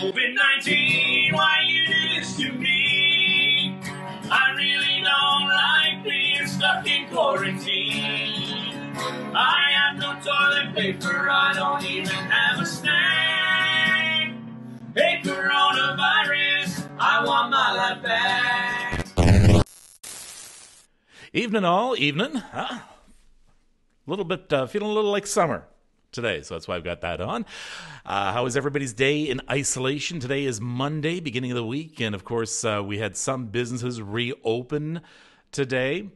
COVID-19, why you do this to me? I really don't like being stuck in quarantine. I have no toilet paper, I don't even have a snack. Hey, coronavirus, I want my life back. Evening all, evening. A little bit, feeling a little like summer today, so that's why I've got that on. How was everybody's day in isolation? Today is Monday, beginning of the week, and of course we had some businesses reopen today.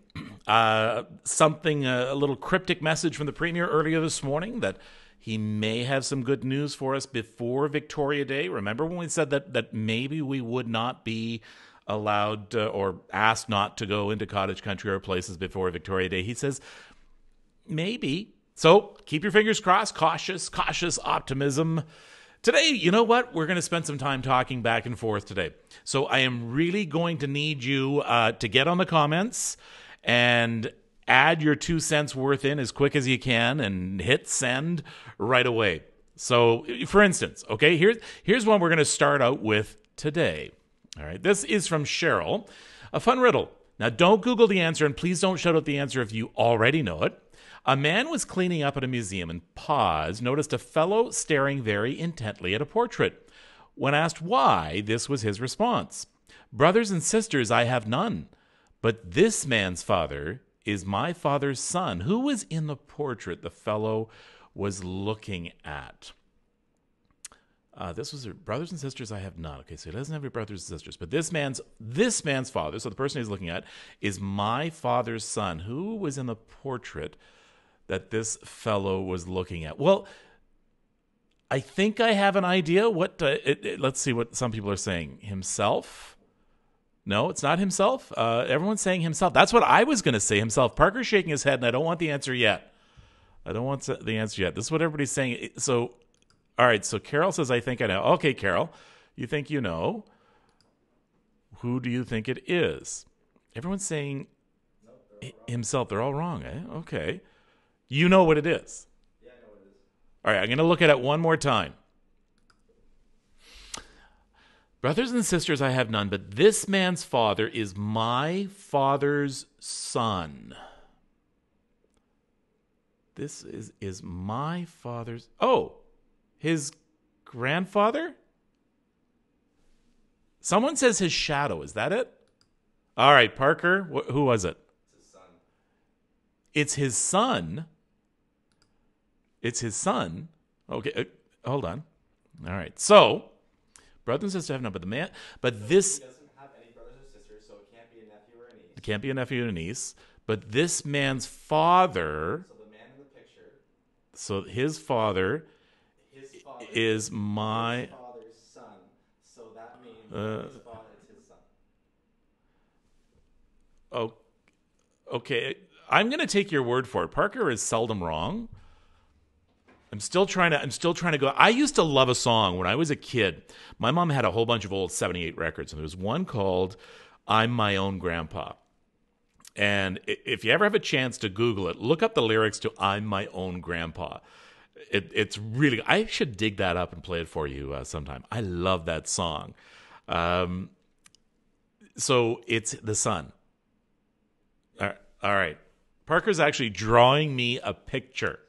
A little cryptic message from the Premier earlier this morning that he may have some good news for us before Victoria Day. Remember when we said that maybe we would not be allowed or asked not to go into cottage country or places before Victoria Day? He says maybe. So keep your fingers crossed. Cautious optimism. Today, you know what? We're going to spend some time talking back and forth today. So I am really going to need you to get on the comments and add your 2 cents worth in as quick as you can and hit send right away. So, for instance, okay, here's one we're going to start out with today. All right, this is from Cheryl. A fun riddle. Now, don't Google the answer, and please don't shout out the answer if you already know it. A man was cleaning up at a museum and paused, noticed a fellow staring very intently at a portrait. When asked why, this was his response. Brothers and sisters, I have none, but this man's father is my father's son. Who was in the portrait the fellow was looking at? This was brothers and sisters I have none. Okay, so he doesn't have any brothers and sisters, but this man's father, so the person he's looking at, is my father's son. Who was in the portrait that this fellow was looking at? Well, I think I have an idea. Let's see what some people are saying. Himself? No, it's not himself. Everyone's saying himself. That's what I was going to say, himself. Parker's shaking his head, and I don't want the answer yet. This is what everybody's saying. So, all right, so Carol says, I think I know. Okay, Carol, you think you know. Who do you think it is? Everyone's saying himself. They're all wrong, eh? Okay. You know what it is. Yeah, I know what it is. All right, I'm going to look at it one more time. Brothers and sisters, I have none, but this man's father is my father's son. This is my father's... Oh, his grandfather? Someone says his shadow. Is that it? All right, Parker, who was it? It's his son. It's his son? It's his son? Okay, hold on. All right, so... Brothers and sisters have none, but this... He doesn't have any brothers or sisters, so it can't be a nephew or a niece. It can't be a nephew or a niece. But this man's father... So the man in the picture... So his father is my... His father's son. So that means his father is his son. Oh, okay. I'm going to take your word for it. Parker is seldom wrong. I'm still trying to go. I used to love a song when I was a kid. My mom had a whole bunch of old 78 records, and there was one called I'm My Own Grandpa. And if you ever have a chance to Google it, look up the lyrics to I'm My Own Grandpa. It's really, I should dig that up and play it for you sometime. I love that song. So it's the son. All right. Parker's actually drawing me a picture.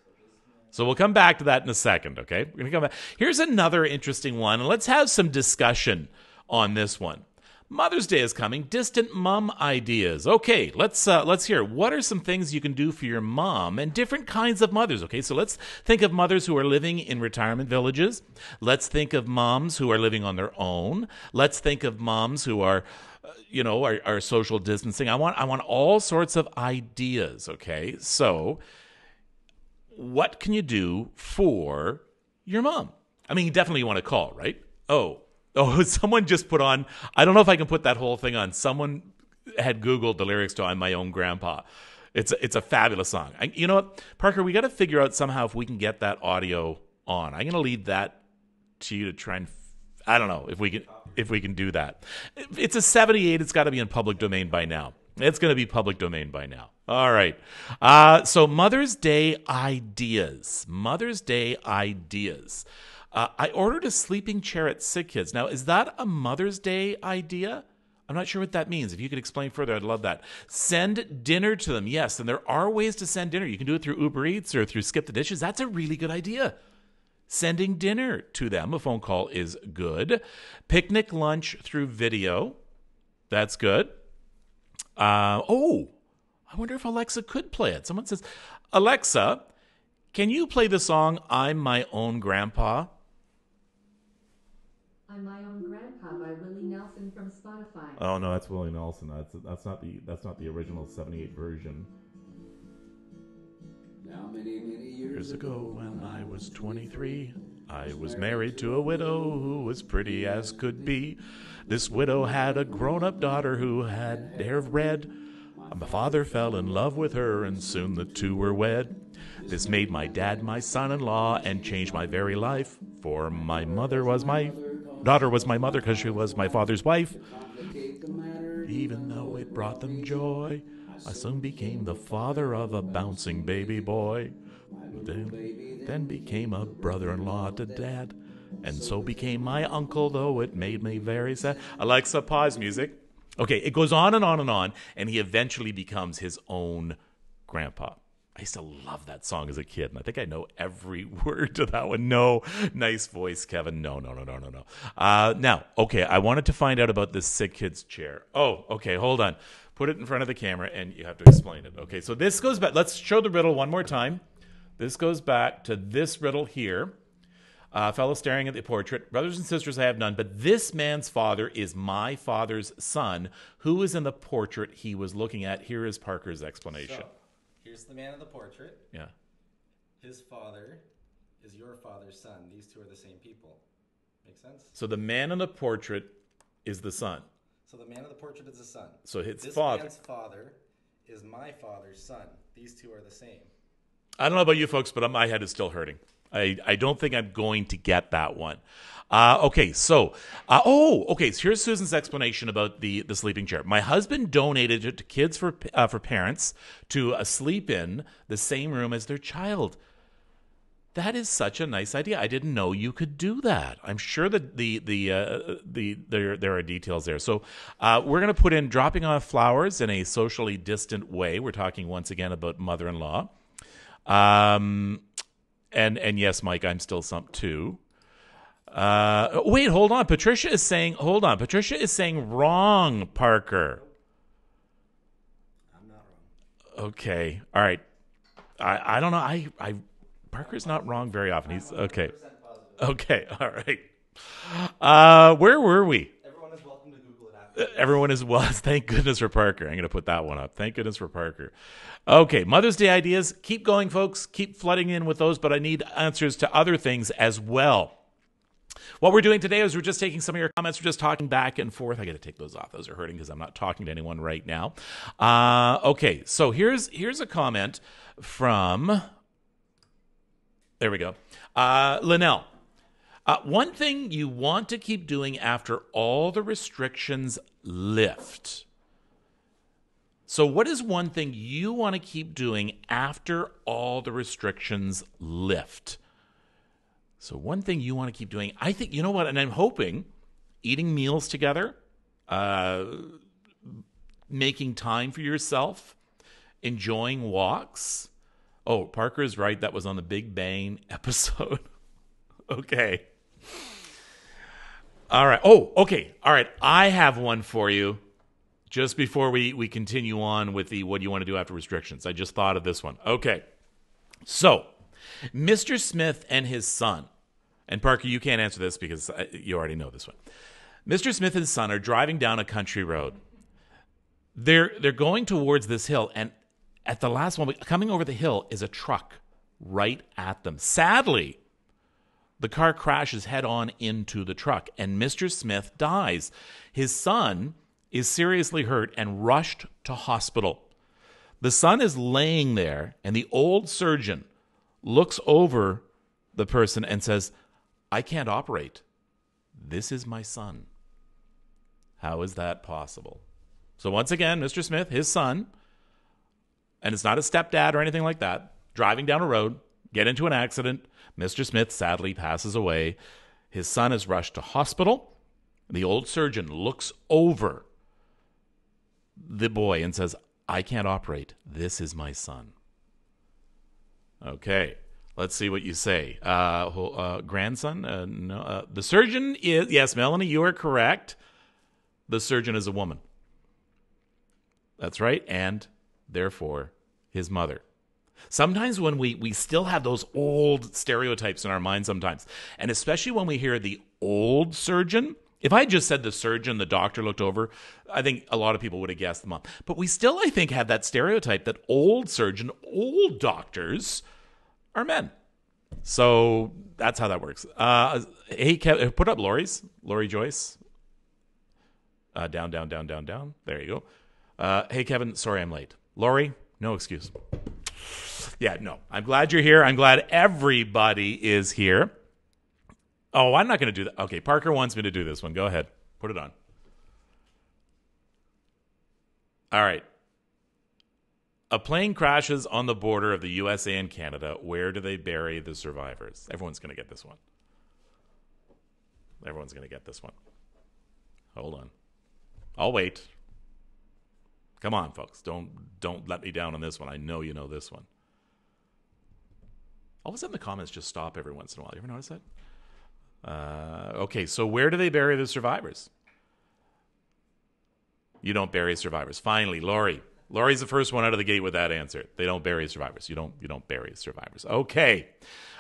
So we'll come back to that in a second, okay? We're going to come back. Here's another interesting one, and let's have some discussion on this one. Mother's Day is coming. Distant mom ideas. Okay, let's hear. What are some things you can do for your mom and different kinds of mothers? Okay, so let's think of mothers who are living in retirement villages. Let's think of moms who are living on their own. Let's think of moms who are social distancing. I want all sorts of ideas. Okay, so what can you do for your mom? I mean, you definitely want to call, right? Oh, someone just put on, I don't know if I can put that whole thing on. Someone had Googled the lyrics to I'm My Own Grandpa. It's a fabulous song. You know what, Parker, we got to figure out somehow if we can get that audio on. I'm going to leave that to you to try and, I don't know if we can do that. It's a 78. It's got to be in public domain by now. It's going to be public domain by now. All right. So Mother's Day ideas. I ordered a sleeping chair at Sick Kids. Now, is that a Mother's Day idea? I'm not sure what that means. If you could explain further, I'd love that. Send dinner to them. Yes, and there are ways to send dinner. You can do it through Uber Eats or through Skip the Dishes. That's a really good idea. Sending dinner to them. A phone call is good. Picnic lunch through video. That's good. I wonder if Alexa could play it. Someone says, Alexa, can you play the song I'm My Own Grandpa? I'm My Own Grandpa by Willie Nelson from Spotify. Oh no, that's Willie Nelson. That's not the original 78 version. Now many Years ago when I was 23, I was married to a widow who was pretty as could be. This widow had a grown-up daughter who had hair red. My father fell in love with her and soon the two were wed. This made my dad my son-in-law and changed my very life. For my daughter was my mother because she was my father's wife. Even though it brought them joy, I soon became the father of a bouncing baby boy. Then became a brother-in-law to Dad, and so became my uncle, though it made me very sad. Alexa, pause music. Okay, it goes on and on and on, and he eventually becomes his own grandpa. I used to love that song as a kid, and I think I know every word to that one. No, nice voice, Kevin. No. Now, okay, I wanted to find out about this Sick Kids chair. Oh, okay, hold on. Put it in front of the camera, and you have to explain it. Okay, so this goes back. Let's show the riddle one more time. This goes back to this riddle here. Fellow staring at the portrait. Brothers and sisters, I have none, but this man's father is my father's son. Who is in the portrait he was looking at? Here is Parker's explanation. So, here's the man in the portrait. Yeah. His father is your father's son. These two are the same people. Make sense? So the man in the portrait is the son. So the man in the portrait is the son. So his this father. man's father is my father's son. These two are the same. I don't know about you folks, but my head is still hurting. I don't think I'm going to get that one. Okay, so here's Susan's explanation about the sleeping chair. My husband donated it to Kids for Parents to sleep in the same room as their child. That is such a nice idea. I didn't know you could do that. I'm sure that there are details there. So we're going to put in dropping off flowers in a socially distant way. We're talking once again about mother-in-law. And yes, Mike, I'm still stumped too. Wait, hold on. Patricia is saying wrong, Parker. I'm not wrong. Okay. All right. I don't know. Parker's not wrong very often. He's okay. Okay. All right. Where were we? Everyone is welcome to Google it after. Everyone is well. Thank goodness for Parker. I'm going to put that one up. Thank goodness for Parker. Okay, Mother's Day ideas. Keep going, folks. Keep flooding in with those, but I need answers to other things as well. What we're doing today is we're just taking some of your comments. We're just talking back and forth. I got to take those off. Those are hurting because I'm not talking to anyone right now. Okay, so here's a comment from, there we go, Linnell. One thing you want to keep doing after all the restrictions lift. So what is one thing you want to keep doing after all the restrictions lift? So one thing you want to keep doing, I think, you know what, and I'm hoping eating meals together, making time for yourself, enjoying walks. Oh, Parker is right. That was on the Big Bang episode. Okay. All right. Oh, okay. All right. I have one for you. Just before we continue on with the what do you want to do after restrictions, I just thought of this one. Okay. So, Mr. Smith and his son, and Parker, you can't answer this because you already know this one. Mr. Smith and his son are driving down a country road. They're going towards this hill, and at the last one, coming over the hill is a truck right at them. Sadly, the car crashes head on into the truck, and Mr. Smith dies. His son is seriously hurt and rushed to hospital. The son is laying there, and the old surgeon looks over the person and says, "I can't operate. This is my son." How is that possible? So once again, Mr. Smith, his son, and it's not a stepdad or anything like that, driving down a road, get into an accident. Mr. Smith sadly passes away. His son is rushed to hospital. The old surgeon looks over the boy and says, I can't operate. This is my son. Okay, let's see what you say. Grandson? No. The surgeon is, yes, Melanie, you are correct. The surgeon is a woman. That's right, and therefore his mother. Sometimes when we still have those old stereotypes in our mind sometimes, and especially when we hear the old surgeon. If I just said the surgeon, the doctor looked over, I think a lot of people would have guessed the mom. But we still, I think, have that stereotype that old surgeon, old doctors are men. So that's how that works. Hey, put up Lori Joyce. Down. There you go. Hey, Kevin, sorry I'm late. Lori, no excuse. Yeah, no. I'm glad you're here. I'm glad everybody is here. Oh, I'm not going to do that. Okay, Parker wants me to do this one. Go ahead. Put it on. All right. A plane crashes on the border of the USA and Canada. Where do they bury the survivors? Everyone's going to get this one. Everyone's going to get this one. Hold on. I'll wait. Come on, folks. Don't let me down on this one. I know you know this one. All of a sudden, the comments just stop every once in a while. You ever notice that? Okay, so where do they bury the survivors? You don't bury survivors. Finally, Lori. Lori's the first one out of the gate with that answer. They don't bury survivors. You don't bury survivors. Okay.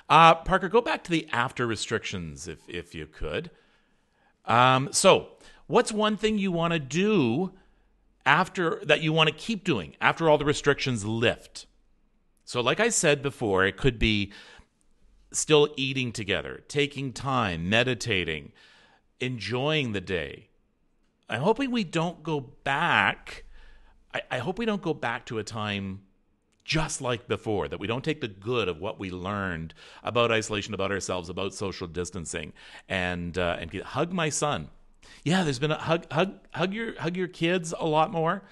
Parker, go back to the after restrictions if you could. So, what's one thing you want to do after that you want to keep doing after all the restrictions lift? So, like I said before, it could be still eating together, taking time, meditating, enjoying the day. I'm hoping we don't go back. I hope we don't go back to a time just like before, that we don't take the good of what we learned about isolation, about ourselves, about social distancing, and hug my son. Yeah, there's been a hug your kids a lot more.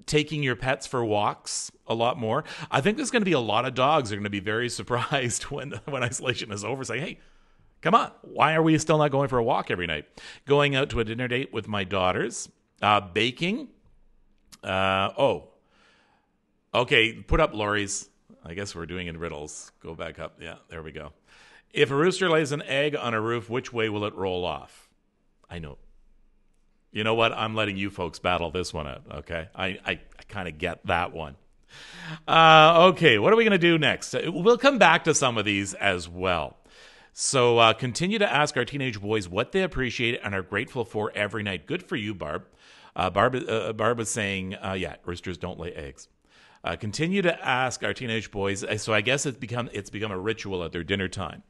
Taking your pets for walks a lot more. I think there's going to be a lot of dogs that are going to be very surprised when isolation is over, saying, hey, come on, why are we still not going for a walk every night? Going out to a dinner date with my daughters, baking. Okay, put up Lori's. I guess we're doing it in riddles. Go back up. Yeah, there we go. If a rooster lays an egg on a roof, which way will it roll off? I know. You know what? I'm letting you folks battle this one out, okay? I kind of get that one. Okay, what are we going to do next? We'll come back to some of these as well. So continue to ask our teenage boys what they appreciate and are grateful for every night. Good for you, Barb. Barb was saying, yeah, roosters don't lay eggs. Continue to ask our teenage boys. So I guess it's become a ritual at their dinner time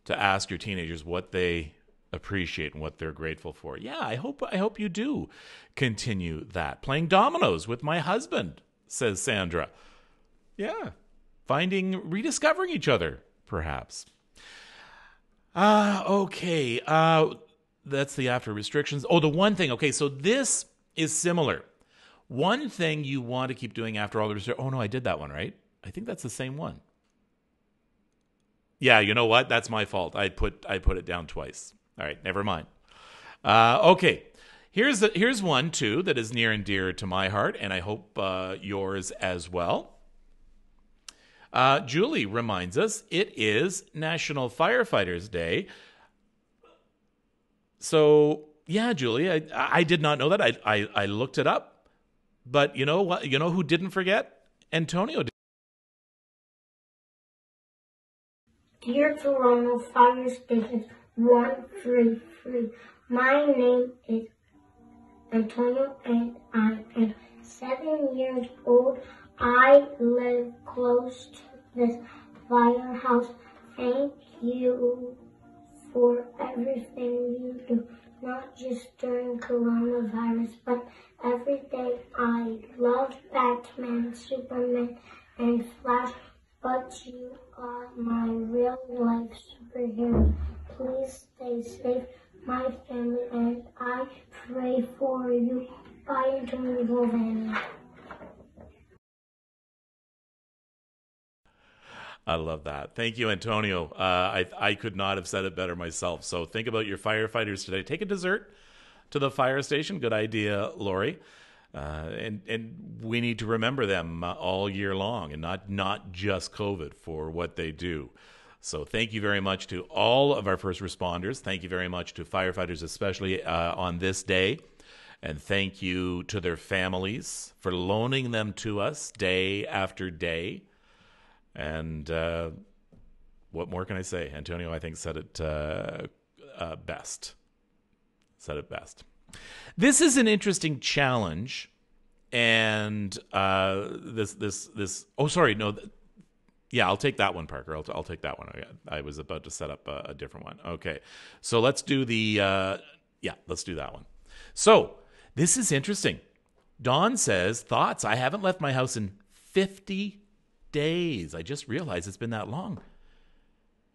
to ask your teenagers what they appreciate and what they're grateful for. Yeah, I hope you do continue that. Playing dominoes with my husband, says Sandra. Yeah, rediscovering each other, perhaps. Okay. That's the after restrictions. Oh, the one thing. Okay, so this is similar. One thing you want to keep doing after all the restrictions. Oh, no, I did that one, right? I think that's the same one. Yeah, you know what? That's my fault. I put it down twice. All right, never mind. Okay, here's one, too, that is near and dear to my heart, and I hope yours as well. Julie reminds us it is National Firefighters Day. So, yeah, Julie, I did not know that. I looked it up. But you know what? You know who didn't forget? Antonio did. Dear Toronto Fire Station 133, my name is Antonio and I am 7 years old. I live close to this firehouse. Thank you for everything you do, not just during coronavirus, but every day. I love Batman, Superman, and Flash, but you are my real-life superhero. Please stay safe, my family, and I pray for you. Bye, Antonio Giovanni. I love that. Thank you, Antonio. I could not have said it better myself. So think about your firefighters today. Take a dessert to the fire station. Good idea, Lori. And we need to remember them all year long, and not just COVID, for what they do. So thank you very much to all of our first responders. Thank you very much to firefighters, especially on this day. And thank you to their families for loaning them to us day after day. And what more can I say? Antonio, I think, said it best. Said it best. This is an interesting challenge, and this. Oh, sorry, no. Yeah, I'll take that one, Parker. I'll take that one. I was about to set up a different one. Okay, so let's do the. Let's do that one. So this is interesting. Dawn says, thoughts. I haven't left my house in 50 days. I just realized it's been that long.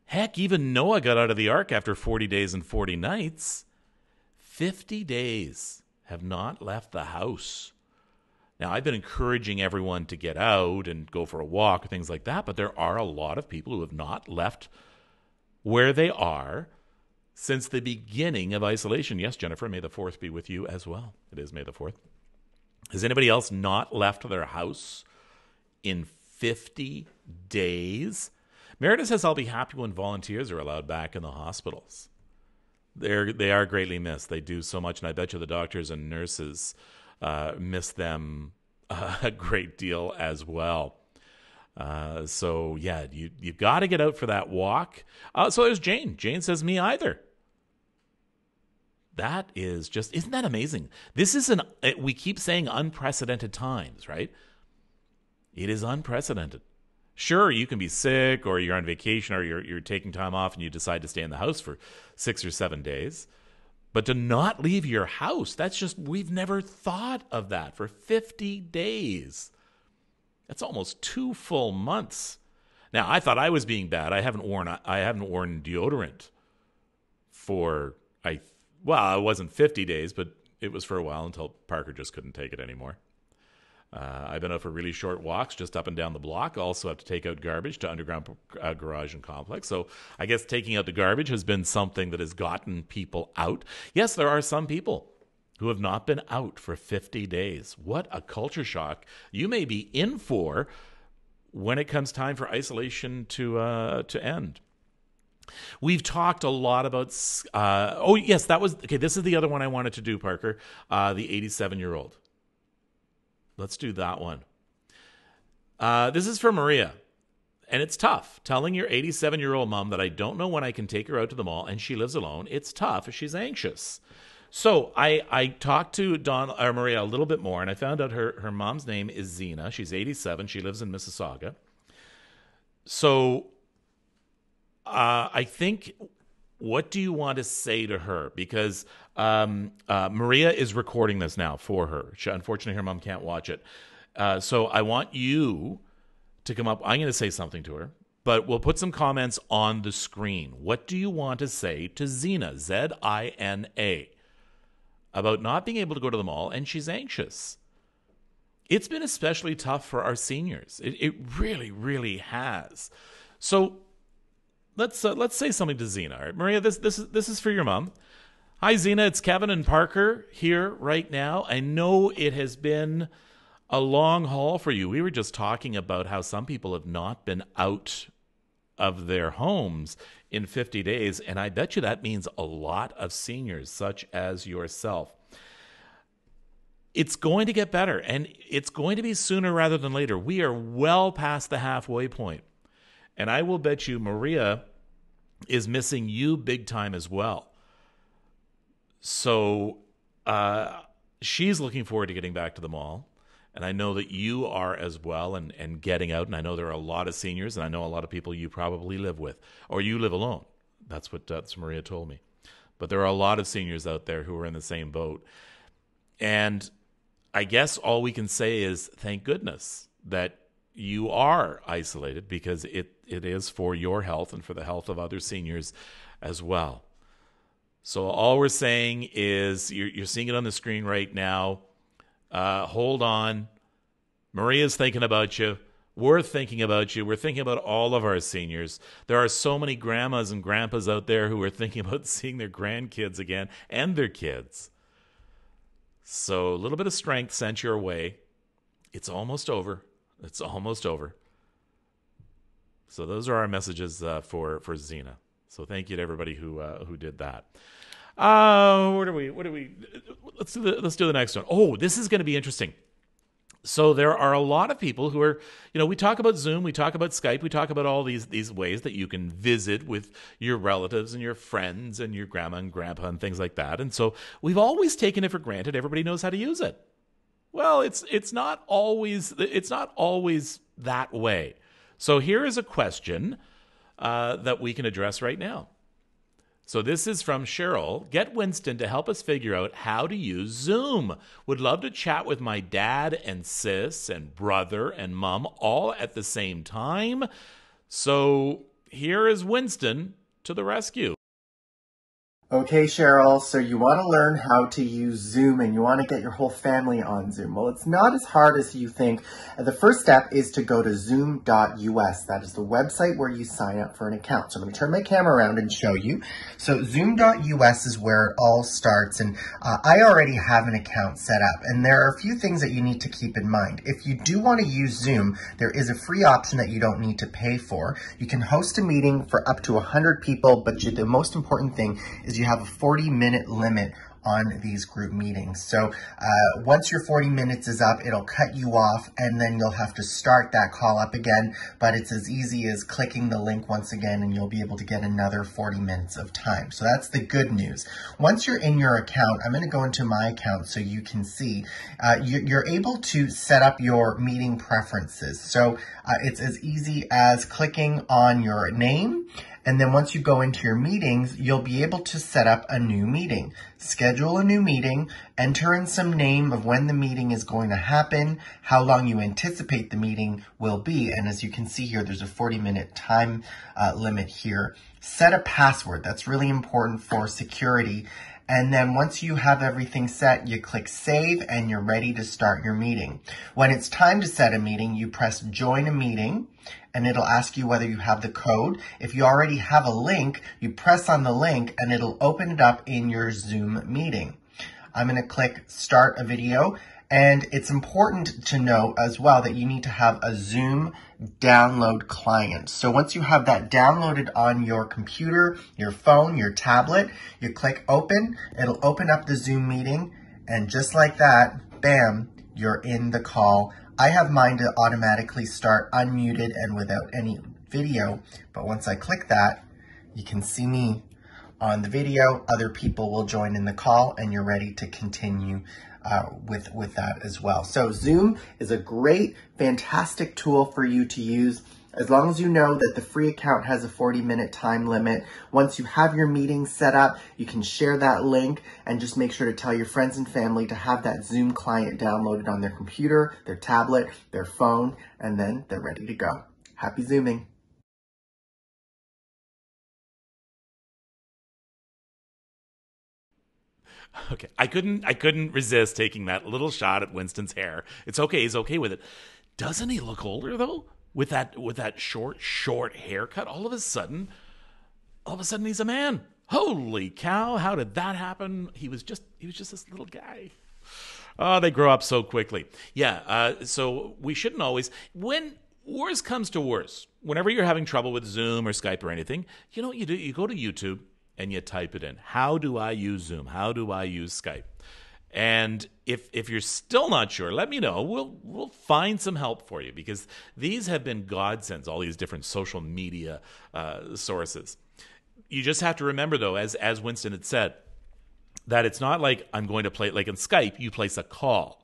Heck, even Noah got out of the ark after 40 days and 40 nights. 50 days have not left the house. Now, I've been encouraging everyone to get out and go for a walk or things like that, but there are a lot of people who have not left where they are since the beginning of isolation. Yes, Jennifer, May the 4th be with you as well. It is May the 4th. Has anybody else not left their house in 50 days? Meredith says, I'll be happy when volunteers are allowed back in the hospitals. They are greatly missed. They do so much, and I bet you the doctors and nurses miss them a great deal as well. So, yeah, you've got to get out for that walk. So there's Jane. Jane says, me either. That is just, isn't that amazing? This is we keep saying unprecedented times, right? It is unprecedented. Sure, you can be sick, or you're on vacation, or you're taking time off and you decide to stay in the house for 6 or 7 days. But to not leave your house, that's just, we've never thought of that for 50 days. That's almost 2 full months. Now, I thought I was being bad. I haven't worn deodorant for, it wasn't 50 days, but it was for a while until Parker just couldn't take it anymore. I've been out for really short walks just up and down the block. Also have to take out garbage to underground garage and complex. So I guess taking out the garbage has been something that has gotten people out. Yes, there are some people who have not been out for 50 days. What a culture shock you may be in for when it comes time for isolation to end. We've talked a lot about, this is the other one I wanted to do, Parker, the 87-year-old. Let's do that one. This is for Maria. And it's tough. Telling your 87-year-old mom that I don't know when I can take her out to the mall and she lives alone, it's tough if she's anxious. So I talked to Maria a little bit more, and I found out her mom's name is Zena. She's 87. She lives in Mississauga. So I think, what do you want to say to her? Because Maria is recording this now for her. Unfortunately, her mom can't watch it. So I want you to come up. I'm going to say something to her, but we'll put some comments on the screen. What do you want to say to Zena, Zina, about not being able to go to the mall, and she's anxious? It's been especially tough for our seniors. It really, really has. So let's say something to Zena. All right, Maria, this is for your mom. Hi, Zena. It's Kevin and Parker here right now. I know it has been a long haul for you. We were just talking about how some people have not been out of their homes in 50 days, and I bet you that means a lot of seniors, such as yourself. It's going to get better, and it's going to be sooner rather than later. We are well past the halfway point, and I will bet you Maria is missing you big time as well. So she's looking forward to getting back to the mall. And I know that you are as well, and getting out. And I know there are a lot of seniors, and I know a lot of people you probably live with, or you live alone. That's what Maria told me. But there are a lot of seniors out there who are in the same boat. And I guess all we can say is thank goodness that you are isolated, because it is for your health and for the health of other seniors as well. So all we're saying is you're seeing it on the screen right now. Hold on. Maria's thinking about you. We're thinking about you. We're thinking about all of our seniors. There are so many grandmas and grandpas out there who are thinking about seeing their grandkids again and their kids. So a little bit of strength sent your way. It's almost over. It's almost over. So those are our messages for Zena. So thank you to everybody who did that. What do we? Let's do the next one. Oh, this is going to be interesting. So there are a lot of people who are, we talk about Zoom, we talk about Skype, we talk about all these ways that you can visit with your relatives and your friends and your grandma and grandpa and things like that. And so we've always taken it for granted everybody knows how to use it. Well, it's not always that way. So here is a question that we can address right now. So this is from Cheryl. Get Winston to help us figure out how to use Zoom. Would love to chat with my dad and sis and brother and mom all at the same time. So here is Winston to the rescue. Okay, Cheryl, so you want to learn how to use Zoom and you want to get your whole family on Zoom. Well, it's not as hard as you think. The first step is to go to zoom.us. That is the website where you sign up for an account. So I'm going to turn my camera around and show you. So zoom.us is where it all starts, and I already have an account set up, and there are a few things that you need to keep in mind. If you do want to use Zoom, there is a free option that you don't need to pay for. You can host a meeting for up to 100 people, but the most important thing is you have a 40-minute limit on these group meetings. So once your 40 minutes is up, it'll cut you off, and then you'll have to start that call up again. But it's as easy as clicking the link once again, and you'll be able to get another 40 minutes of time. So that's the good news. Once you're in your account, I'm going to go into my account so you can see. You're able to set up your meeting preferences. So it's as easy as clicking on your name. And then once you go into your meetings, you'll be able to set up a new meeting. Schedule a new meeting, enter in some name of when the meeting is going to happen, how long you anticipate the meeting will be. And as you can see here, there's a 40-minute time limit here. Set a password. That's really important for security. And then once you have everything set, you click save and you're ready to start your meeting. When it's time to set a meeting, you press join a meeting and it'll ask you whether you have the code. If you already have a link, you press on the link and it'll open it up in your Zoom meeting. I'm going to click start a video. And it's important to know as well that you need to have a Zoom download client. So once you have that downloaded on your computer, your phone, your tablet, you click open, it'll open up the Zoom meeting, and just like that, bam, you're in the call. I have mine to automatically start unmuted and without any video, but once I click that, you can see me on the video, other people will join in the call, and you're ready to continue with that as well. So Zoom is a great, fantastic tool for you to use as long as you know that the free account has a 40-minute time limit. Once you have your meeting set up, you can share that link and just make sure to tell your friends and family to have that Zoom client downloaded on their computer, their tablet, their phone, and then they're ready to go. Happy Zooming. Okay, I couldn't resist taking that little shot at Winston's hair. It's okay, he's okay with it. Doesn't he look older though? With that short haircut, all of a sudden he's a man. Holy cow, how did that happen? He was just this little guy. Oh, they grow up so quickly. Yeah, so we shouldn't always, when worse comes to worse, whenever you're having trouble with Zoom or Skype or anything, you know what you do? You go to YouTube and you type it in. How do I use Zoom? How do I use Skype? And if you're still not sure, let me know. We'll find some help for you, because these have been godsends, all these different social media sources. You just have to remember, though, as Winston had said, that it's not like I'm going to play, like in Skype, you place a call.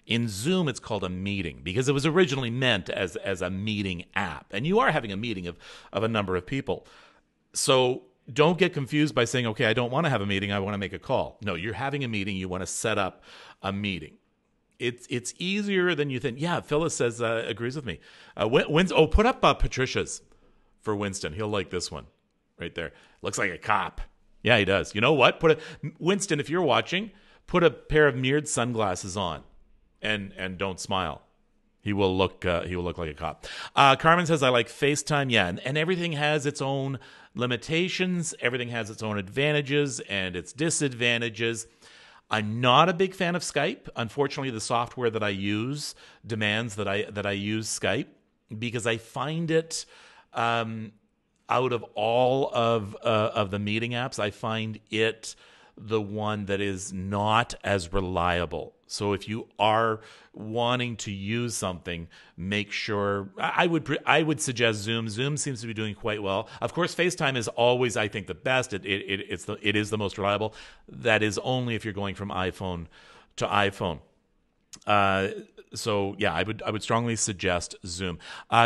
In Zoom, it's called a meeting, because it was originally meant as a meeting app. And you are having a meeting of a number of people. So don't get confused by saying, okay, I don't want to have a meeting, I want to make a call. No, you're having a meeting, you want to set up a meeting. It's easier than you think. Yeah, Phyllis says, agrees with me. Put up Patricia's for Winston. He'll like this one right there. Looks like a cop. Yeah, he does. You know what? Winston, if you're watching, put a pair of mirrored sunglasses on and don't smile. He will look like a cop. Carmen says, I like FaceTime. Yeah, and everything has its own limitations. Everything has its own advantages and its disadvantages. I'm not a big fan of Skype. Unfortunately, the software that I use demands that I use Skype because I find it out of all of the meeting apps, I find it the one that is not as reliable. So if you are wanting to use something, make sure I would suggest Zoom. Zoom seems to be doing quite well. Of course, FaceTime is always, I think, the best. It is the most reliable. That is only if you're going from iPhone to iPhone. So yeah, I would strongly suggest Zoom.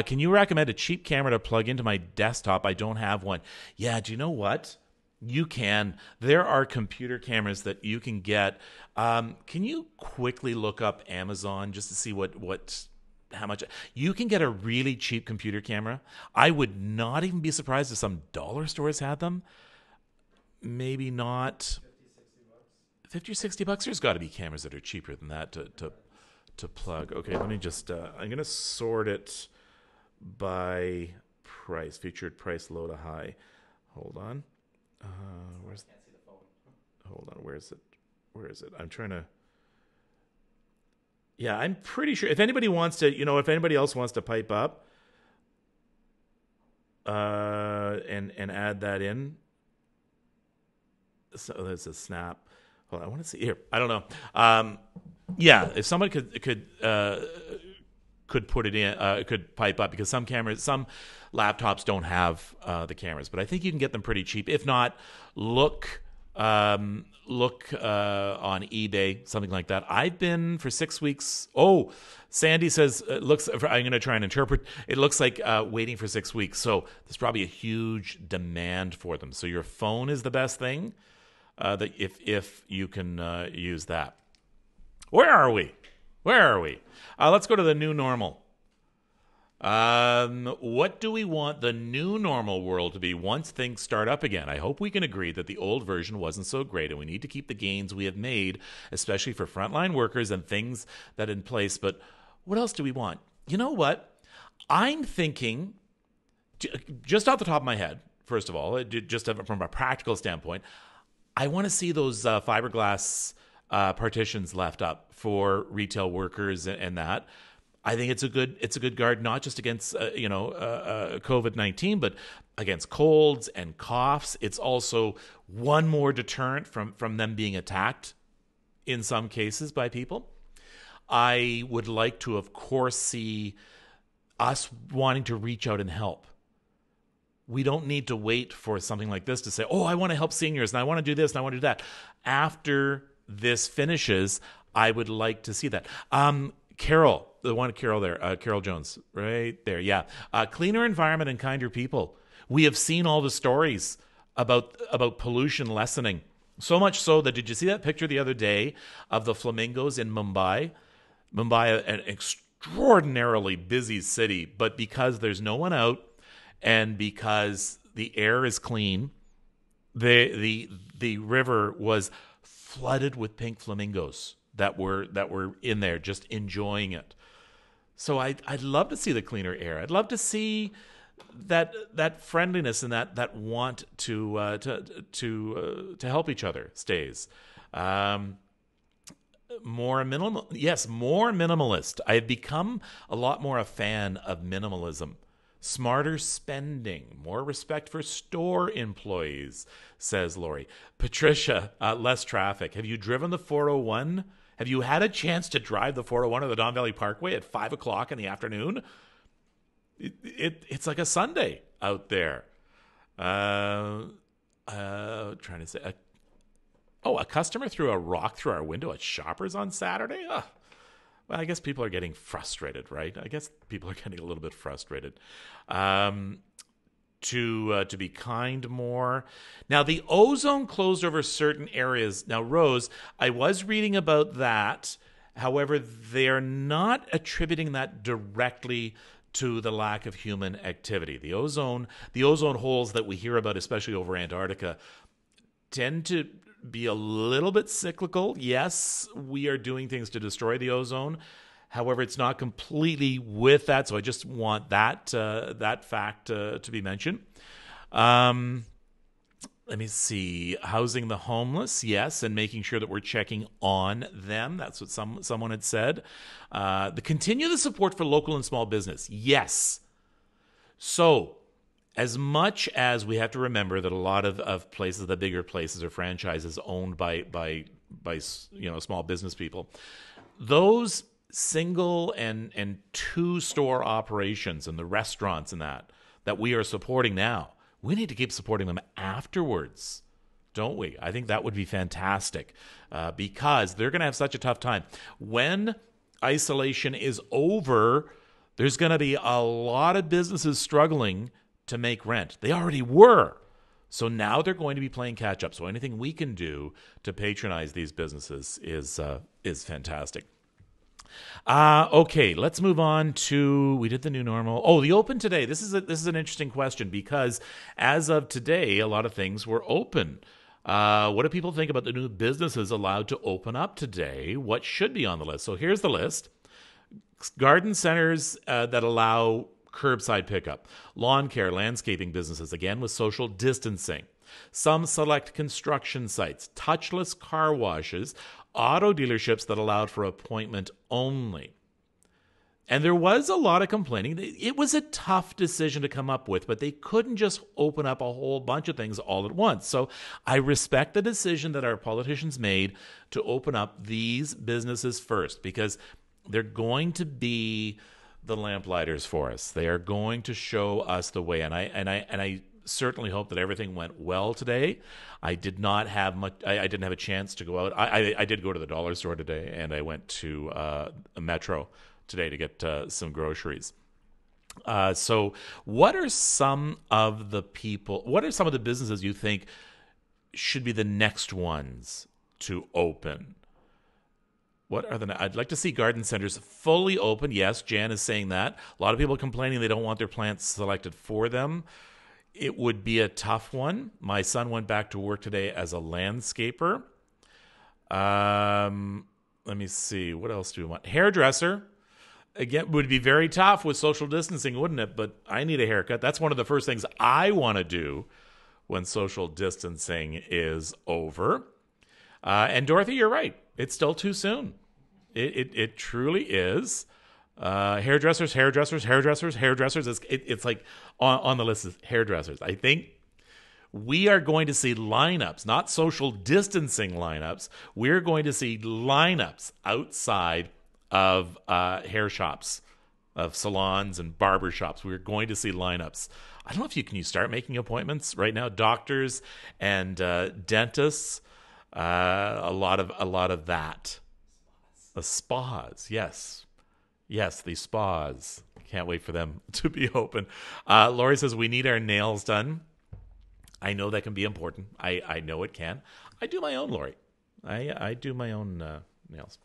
Can you recommend a cheap camera to plug into my desktop? I don't have one. Yeah, do you know what? You can. There are computer cameras that you can get. Can you quickly look up Amazon just to see how much you can get a really cheap computer camera? I would not even be surprised if some dollar stores had them. Maybe not. 50 or 60 bucks. There's got to be cameras that are cheaper than that to plug. Okay, let me just. I'm gonna sort it by price, featured price, low to high. Hold on. Hold on. Where is it? I'm trying to. Yeah, I'm pretty sure. If anybody wants to, if anybody else wants to pipe up, and add that in. So there's a snap. Hold on, I want to see here. I don't know. Yeah, if someone could put it in, could pipe up, because some laptops don't have the cameras, but I think you can get them pretty cheap. If not, look on eBay, something like that. I've been for 6 weeks. Oh, Sandy says it looks. I'm going to try and interpret. It looks like waiting for 6 weeks. So there's probably a huge demand for them. So your phone is the best thing. That if you can use that. Where are we? Let's go to the new normal. What do we want the new normal world to be once things start up again? I hope we can agree that the old version wasn't so great, and we need to keep the gains we have made, especially for frontline workers and things that are in place. But what else do we want? You know what? I'm thinking, just off the top of my head, first of all, just from a practical standpoint, I want to see those fiberglass partitions left up for retail workers and that. I think it's a good guard, not just against COVID-19, but against colds and coughs. It's also one more deterrent from them being attacked in some cases by people. I would like to, of course, see us wanting to reach out and help. We don't need to wait for something like this to say, oh, I want to help seniors and I want to do this and I want to do that. After this finishes, I would like to see that. Carol, the one Carol there, Carol Jones, right there. Yeah. Cleaner environment and kinder people. We have seen all the stories about pollution lessening. So much so that, did you see that picture the other day of the flamingos in Mumbai? Mumbai, an extraordinarily busy city, but because there's no one out and because the air is clean, the river was flooded with pink flamingos that were in there just enjoying it. So I'd love to see the cleaner air. I'd love to see that friendliness and that want to help each other stays. More minimalist. I've become a lot more a fan of minimalism. Smarter spending, more respect for store employees, says Lori. Patricia, less traffic. Have you driven the 401? Have you had a chance to drive the 401 or the Don Valley Parkway at 5 o'clock in the afternoon? It's like a Sunday out there. Trying to say, a customer threw a rock through our window at Shoppers on Saturday? Well, I guess people are getting frustrated, right? I guess people are getting a little bit frustrated. To be kind more. Now, the ozone closed over certain areas. Now, Rose, I was reading about that. However, they're not attributing that directly to the lack of human activity. The ozone holes that we hear about, especially over Antarctica, tend to be a little bit cyclical. Yes, we are doing things to destroy the ozone. However, it's not completely with that, so I just want that that fact to be mentioned. Let me see. Housing the homeless, yes, and making sure that we're checking on them. That's what someone had said. Continue the support for local and small business, yes. So, as much as we have to remember that a lot of places, the bigger places, are franchises owned by small business people, those single and two store operations and the restaurants and that we are supporting now, we need to keep supporting them afterwards, don't we? I think that would be fantastic because they're going to have such a tough time. When isolation is over, there's going to be a lot of businesses struggling to make rent. They already were. So now they're going to be playing catch up. So anything we can do to patronize these businesses is fantastic. Okay, let's move on to, we did the new normal. Oh, the open today. This is an interesting question because as of today, a lot of things were open. What do people think about the new businesses allowed to open up today? What should be on the list? So here's the list. Garden centers that allow curbside pickup. Lawn care, landscaping businesses, again with social distancing. Some select construction sites. Touchless car washes. Auto dealerships that allowed for appointment only. And there was a lot of complaining. It was a tough decision to come up with, but they couldn't just open up a whole bunch of things all at once. So I respect the decision that our politicians made to open up these businesses first because they're going to be the lamplighter's for us. They are going to show us the way. And I certainly hope that everything went well today. I did not have much. I didn't have a chance to go out. I did go to the dollar store today, and I went to a Metro today to get some groceries. So, what are some of the businesses you think should be the next ones to open? I'd like to see garden centers fully open. Yes, Jan is saying that. A lot of people complaining they don't want their plants selected for them. It would be a tough one. My son went back to work today as a landscaper. Let me see. What else do we want? Hairdresser. Again, would be very tough with social distancing, wouldn't it? But I need a haircut. That's one of the first things I want to do when social distancing is over. And Dorothy, you're right. It's still too soon. It truly is. Hairdressers. It's like on the list is hairdressers. I think we are going to see lineups, not social distancing lineups. We're going to see lineups outside of hair shops, of salons and barber shops. We're going to see lineups. I don't know if can you start making appointments right now? Doctors and dentists. A lot of that. The spas, yes, the spas. Can't wait for them to be open. Lori says we need our nails done. I know that can be important. I know it can. I do my own, Lori. I do my own nails.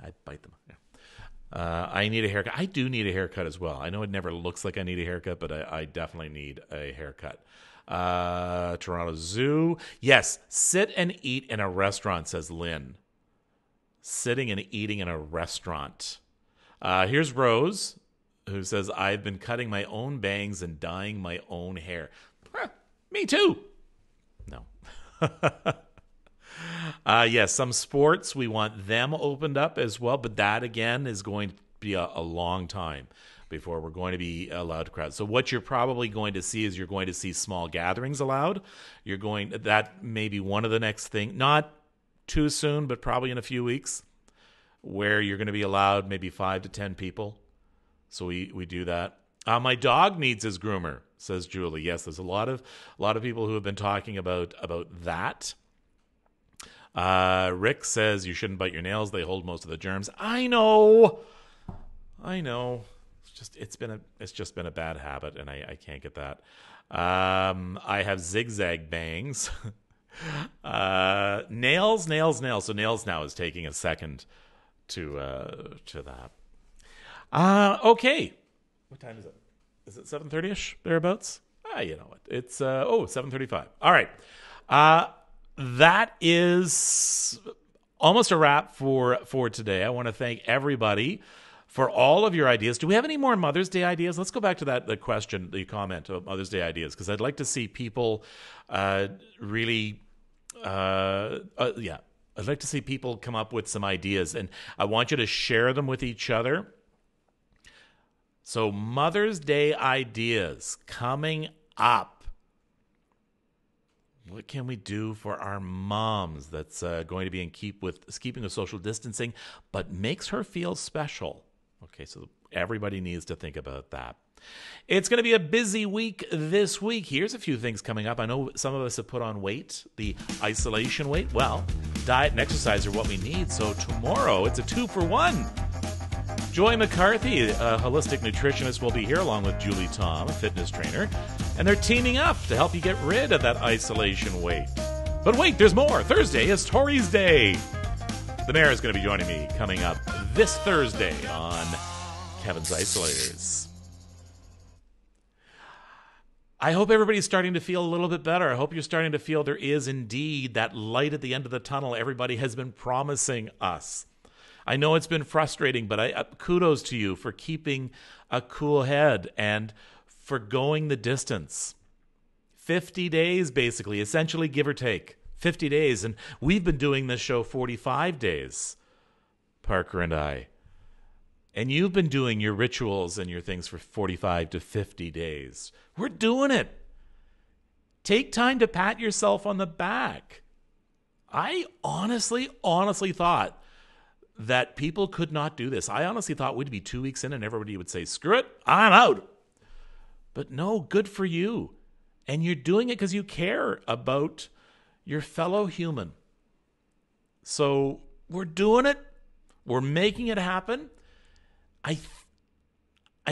I bite them. Yeah. I need a haircut. I do need a haircut as well. I know it never looks like I need a haircut, but I definitely need a haircut. Toronto Zoo. Yes, sit and eat in a restaurant, says Lynn. Sitting and eating in a restaurant. Here's Rose, who says, I've been cutting my own bangs and dyeing my own hair. Me too. No. Yes, some sports, we want them opened up as well, but that, again, is going to be a long time before we're going to be allowed to crowd. So what you're probably going to see is you're going to see small gatherings allowed. That may be one of the next thing, not too soon, but probably in a few weeks, where you're going to be allowed maybe 5 to 10 people. So we do that. My dog needs his groomer, says Julie. Yes, there's a lot of people who have been talking about that. Rick says you shouldn't bite your nails; they hold most of the germs. I know. It's just been a bad habit, and I can't get that. I have zigzag bangs. Nails. So nails now is taking a second to that. Okay. What time is it? Is it 7:30ish thereabouts? You know what? It's 7:35. All right. That is almost a wrap for today. I want to thank everybody for all of your ideas. Do we have any more Mother's Day ideas? Let's go back to the question, the comment about Mother's Day ideas, because I'd like to see people really, I'd like to see people come up with some ideas, and I want you to share them with each other. So Mother's Day ideas coming up. What can we do for our moms that's going to be in keeping with social distancing, but makes her feel special? Okay, so everybody needs to think about that. It's going to be a busy week this week. Here's a few things coming up. I know some of us have put on weight, the isolation weight. Well, diet and exercise are what we need. So tomorrow, it's a 2-for-1. Joy McCarthy, a holistic nutritionist, will be here along with Julie Tom, a fitness trainer. And they're teaming up to help you get rid of that isolation weight. But wait, there's more. Thursday is Tori's Day. The mayor is going to be joining me coming up this Thursday on Kevin's Isolators. I hope everybody's starting to feel a little bit better. I hope you're starting to feel there is indeed that light at the end of the tunnel everybody has been promising us. I know it's been frustrating, but kudos to you for keeping a cool head and for going the distance. 50 days, basically, essentially, give or take. 50 days. And we've been doing this show 45 days, Parker and I. And you've been doing your rituals and your things for 45 to 50 days. We're doing it. Take time to pat yourself on the back. I honestly thought that people could not do this. I honestly thought we'd be 2 weeks in and everybody would say, screw it, I'm out. But no, good for you. And you're doing it because you care about your fellow human. So we're doing it. We're making it happen. I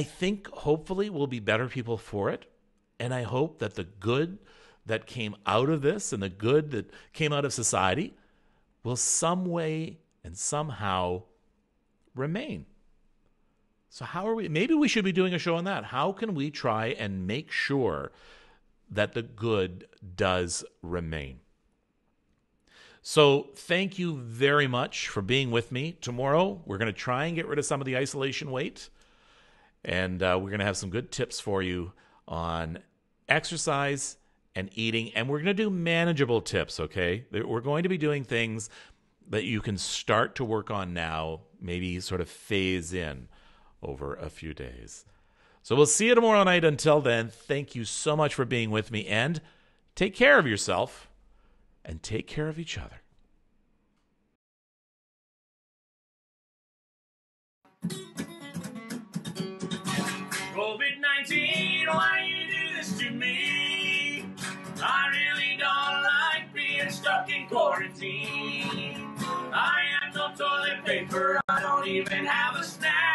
think hopefully we'll be better people for it. And I hope that the good that came out of this and the good that came out of society will some way and somehow remain. So how are we? Maybe we should be doing a show on that. How can we try and make sure that the good does remain? So thank you very much for being with me. Tomorrow, we're going to try and get rid of some of the isolation weight. And we're going to have some good tips for you on exercise and eating. And we're going to do manageable tips, okay? We're going to be doing things that you can start to work on now, maybe sort of phase in over a few days. So we'll see you tomorrow night. Until then, thank you so much for being with me, and take care of yourself and take care of each other. COVID-19, why you do this to me? I really don't like being stuck in quarantine. I have no toilet paper, I don't even have a snack.